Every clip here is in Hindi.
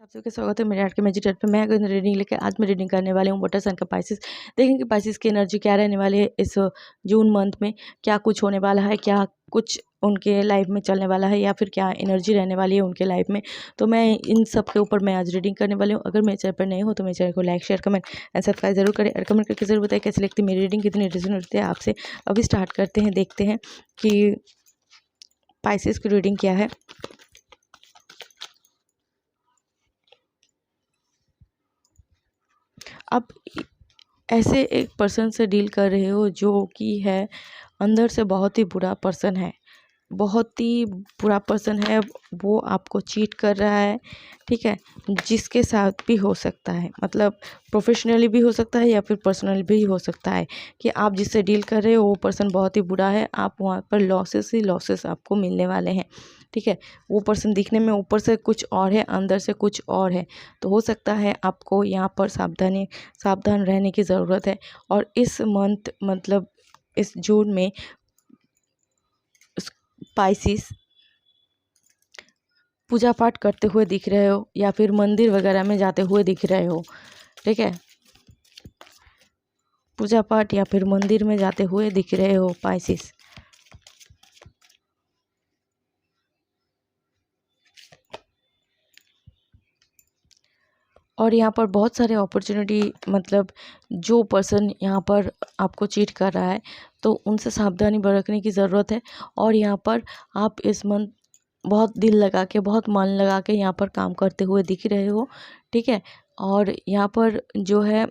आप सबका स्वागत है मेरे आर्ट के मैजिक चैनल पे। मैं अगर रीडिंग लेके आज मैं रीडिंग करने वाली हूँ वाटर साइन का पाइसेस। देखेंगे पाइसेस की एनर्जी क्या रहने वाली है इस जून मंथ में, क्या कुछ होने वाला है, क्या कुछ उनके लाइफ में चलने वाला है या फिर क्या एनर्जी रहने वाली है उनके लाइफ में। तो मैं इन सब के ऊपर मैं आज रीडिंग करने वाली हूँ। अगर मेरे चैनल पर नहीं हो तो मेरे चैनल को like share comment and subscribe जरूर करें और कमेंट करके जरूर बताएं कैसी लगती है मेरी रीडिंग, कितनी इंटरेस्टिंग होती है आपसे। अभी स्टार्ट करते हैं, देखते हैं कि पाइसेस की रीडिंग क्या है। आप ऐसे एक पर्सन से डील कर रहे हो जो कि है अंदर से बहुत ही बुरा पर्सन है, बहुत ही बुरा पर्सन है। वो आपको चीट कर रहा है, ठीक है, जिसके साथ भी हो सकता है, मतलब प्रोफेशनली भी हो सकता है या फिर पर्सनल भी हो सकता है कि आप जिससे डील कर रहे हो वो पर्सन बहुत ही बुरा है। आप वहाँ पर लॉसेस ही लॉसेस आपको मिलने वाले हैं, ठीक है। वो पर्सन दिखने में ऊपर से कुछ और है, अंदर से कुछ और है। तो हो सकता है आपको यहाँ पर सावधान रहने की ज़रूरत है। और इस मंथ मतलब इस जून में स्पाइसिस पूजा पाठ करते हुए दिख रहे हो या फिर मंदिर वगैरह में जाते हुए दिख रहे हो, ठीक है। पूजा पाठ या फिर मंदिर में जाते हुए दिख रहे हो पाइसिस। और यहाँ पर बहुत सारे अपॉर्चुनिटी, मतलब जो पर्सन यहाँ पर आपको चीट कर रहा है तो उनसे सावधानी बरतने की ज़रूरत है। और यहाँ पर आप इस मंथ बहुत दिल लगा के, बहुत मन लगा के यहाँ पर काम करते हुए दिख रहे हो, ठीक है। और यहाँ पर जो है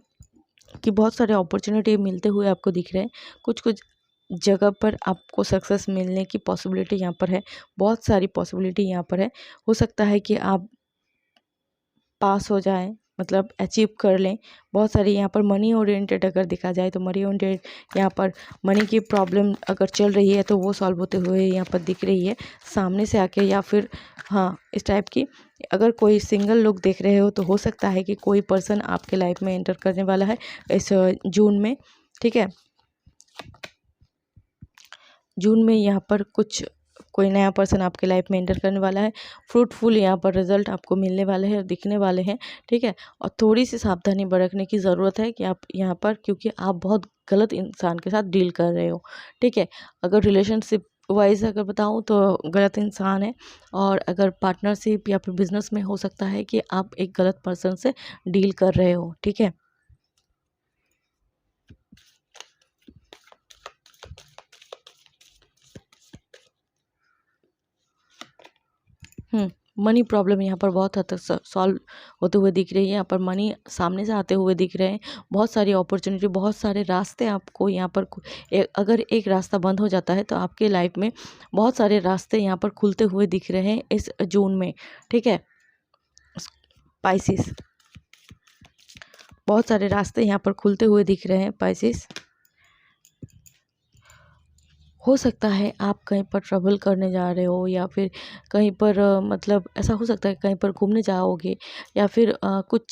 कि बहुत सारे अपॉर्चुनिटी मिलते हुए आपको दिख रहे हैं। कुछ कुछ जगह पर आपको सक्सेस मिलने की पॉसिबिलिटी यहाँ पर है, बहुत सारी पॉसिबिलिटी यहाँ पर है। हो सकता है कि आप पास हो जाएं, मतलब अचीव कर लें। बहुत सारी यहाँ पर मनी ओरिएंटेड अगर देखा जाए तो मनी ओरिएंटेड यहाँ पर मनी की प्रॉब्लम अगर चल रही है तो वो सॉल्व होते हुए यहाँ पर दिख रही है सामने से आके, या फिर हाँ इस टाइप की। अगर कोई सिंगल लोग देख रहे हो तो हो सकता है कि कोई पर्सन आपके लाइफ में एंटर करने वाला है इस जून में, ठीक है। जून में यहाँ पर कोई नया पर्सन आपके लाइफ में एंटर करने वाला है। फ्रूटफुल यहाँ पर रिजल्ट आपको मिलने वाले हैं, दिखने वाले हैं, ठीक है। और थोड़ी सी सावधानी बरतने की ज़रूरत है कि आप यहाँ पर, क्योंकि आप बहुत गलत इंसान के साथ डील कर रहे हो, ठीक है। अगर रिलेशनशिप वाइज अगर बताऊँ तो गलत इंसान है, और अगर पार्टनरशिप या फिर बिजनेस में हो सकता है कि आप एक गलत पर्सन से डील कर रहे हो, ठीक है। मनी प्रॉब्लम यहाँ पर बहुत हद तक सॉल्व होते हुए दिख रही है। यहाँ पर मनी सामने से आते हुए दिख रहे हैं। बहुत सारी अपॉर्चुनिटी, बहुत सारे रास्ते आपको यहाँ पर अगर एक रास्ता बंद हो जाता है तो आपके लाइफ में बहुत सारे रास्ते यहाँ पर खुलते हुए दिख रहे हैं इस जून में, ठीक है। पाइसिस, बहुत सारे रास्ते यहाँ पर खुलते हुए दिख रहे हैं पाइसिस। हो सकता है आप कहीं पर ट्रैवल करने जा रहे हो या फिर कहीं पर मतलब ऐसा हो सकता है कहीं पर घूमने जाओगे, या फिर कुछ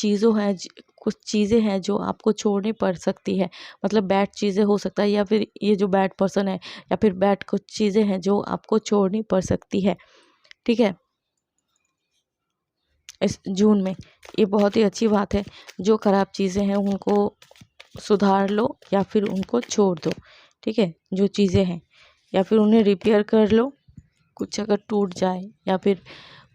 चीज़ें हैं जो आपको छोड़नी पड़ सकती है, मतलब बैड चीज़ें हो सकता है, या फिर ये जो बैड पर्सन है या फिर बैड कुछ चीज़ें हैं जो आपको छोड़नी पड़ सकती है, ठीक है, इस जून में। ये बहुत ही अच्छी बात है। जो ख़राब चीज़ें हैं उनको सुधार लो या फिर उनको छोड़ दो, ठीक है। जो चीज़ें हैं या फिर उन्हें रिपेयर कर लो। कुछ अगर टूट जाए या फिर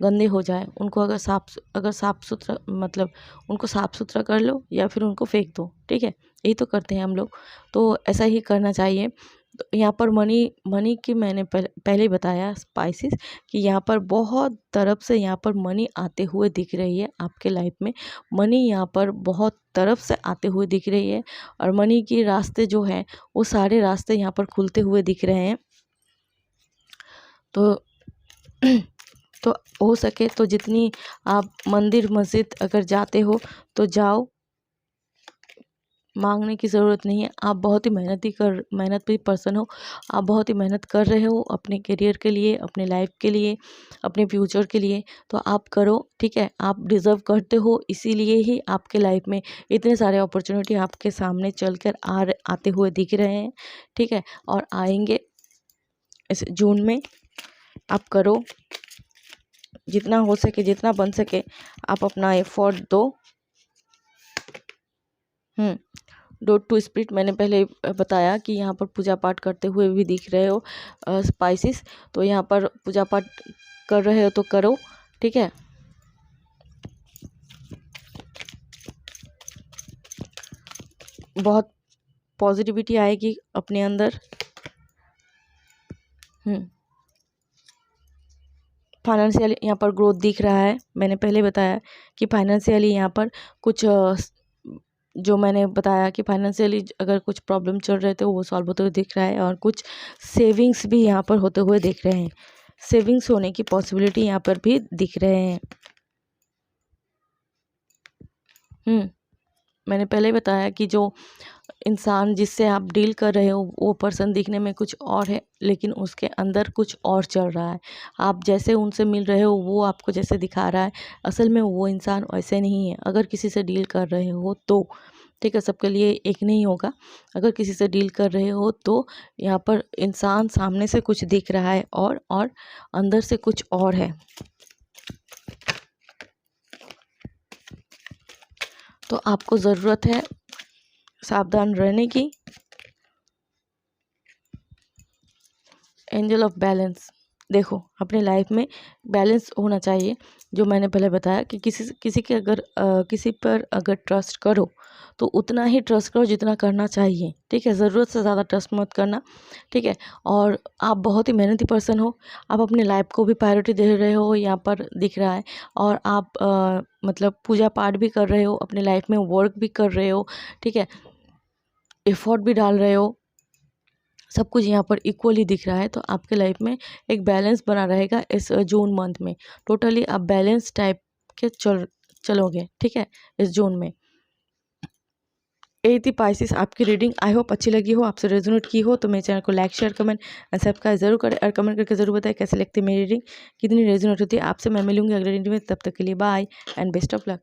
गंदे हो जाए उनको अगर साफ़ सुथरा, मतलब उनको साफ़ सुथरा कर लो या फिर उनको फेंक दो, ठीक है। यही तो करते हैं हम लोग, तो ऐसा ही करना चाहिए। तो यहाँ पर मनी मनी की मैंने पहले ही बताया स्पाइसेस कि यहाँ पर बहुत तरफ से यहाँ पर मनी आते हुए दिख रही है आपके लाइफ में। मनी यहाँ पर बहुत तरफ से आते हुए दिख रही है, और मनी के रास्ते जो हैं वो सारे रास्ते यहाँ पर खुलते हुए दिख रहे हैं। तो तो हो सके तो जितनी आप मंदिर मस्जिद अगर जाते हो तो जाओ, मांगने की ज़रूरत नहीं है। आप बहुत ही मेहनती पर्सन हो। आप बहुत ही मेहनत कर रहे हो अपने करियर के लिए, अपने लाइफ के लिए, अपने फ्यूचर के लिए। तो आप करो, ठीक है। आप डिज़र्व करते हो, इसीलिए ही आपके लाइफ में इतने सारे अपॉर्चुनिटी आपके सामने चल कर आते हुए दिख रहे हैं, ठीक है। और आएंगे इस जून में। आप करो, जितना हो सके, जितना बन सके आप अपना एफर्ट दो। डोंट टू स्पिरिट मैंने पहले बताया कि यहाँ पर पूजा पाठ करते हुए भी दिख रहे हो स्पाइसेस, तो यहाँ पर पूजा पाठ कर रहे हो तो करो, ठीक है। बहुत पॉजिटिविटी आएगी अपने अंदर। फाइनेंशियल यहाँ पर ग्रोथ दिख रहा है। मैंने पहले बताया कि फाइनेंशियली यहाँ पर कुछ जो मैंने बताया कि फाइनेंशियली अगर कुछ प्रॉब्लम चल रहे थे वो सॉल्व होते हुए दिख रहा है, और कुछ सेविंग्स भी यहाँ पर होते हुए दिख रहे हैं। सेविंग्स होने की पॉसिबिलिटी यहाँ पर भी दिख रहे हैं। मैंने पहले बताया कि जो इंसान जिससे आप डील कर रहे हो वो पर्सन दिखने में कुछ और है, लेकिन उसके अंदर कुछ और चल रहा है। आप जैसे उनसे मिल रहे हो, वो आपको जैसे दिखा रहा है, असल में वो इंसान वैसे नहीं है। अगर किसी से डील कर रहे हो तो ठीक है, सबके लिए एक नहीं होगा। अगर किसी से डील कर रहे हो तो यहाँ पर इंसान सामने से कुछ दिख रहा है और अंदर से कुछ और है। तो आपको ज़रूरत है सावधान रहने की। एंजल ऑफ बैलेंस, देखो अपने लाइफ में बैलेंस होना चाहिए। जो मैंने पहले बताया कि किसी के अगर किसी पर अगर ट्रस्ट करो तो उतना ही ट्रस्ट करो जितना करना चाहिए, ठीक है। ज़रूरत से ज़्यादा ट्रस्ट मत करना, ठीक है। और आप बहुत ही मेहनती पर्सन हो, आप अपने लाइफ को भी प्रायोरिटी दे रहे हो, यहाँ पर दिख रहा है। और आप मतलब पूजा पाठ भी कर रहे हो, अपने लाइफ में वर्क भी कर रहे हो, ठीक है, एफर्ट भी डाल रहे हो, सब कुछ यहाँ पर इक्वली दिख रहा है। तो आपके लाइफ में एक बैलेंस बना रहेगा इस जून मंथ में। टोटली आप बैलेंस टाइप के चलोगे, ठीक है, इस जून में। यही थी पाइसेस आपकी रीडिंग। आई होप अच्छी लगी हो, आपसे रेजोनेट की हो। तो मेरे चैनल को like, share, comment and subscribe जरूर करें, और कमेंट करके जरूर बताएं कैसे लगती है मेरी रीडिंग, कितनी रेजोनेट होती है। आपसे मैं मिलूंगी अगले रीडिंग में। तब तक के लिए bye and best of luck.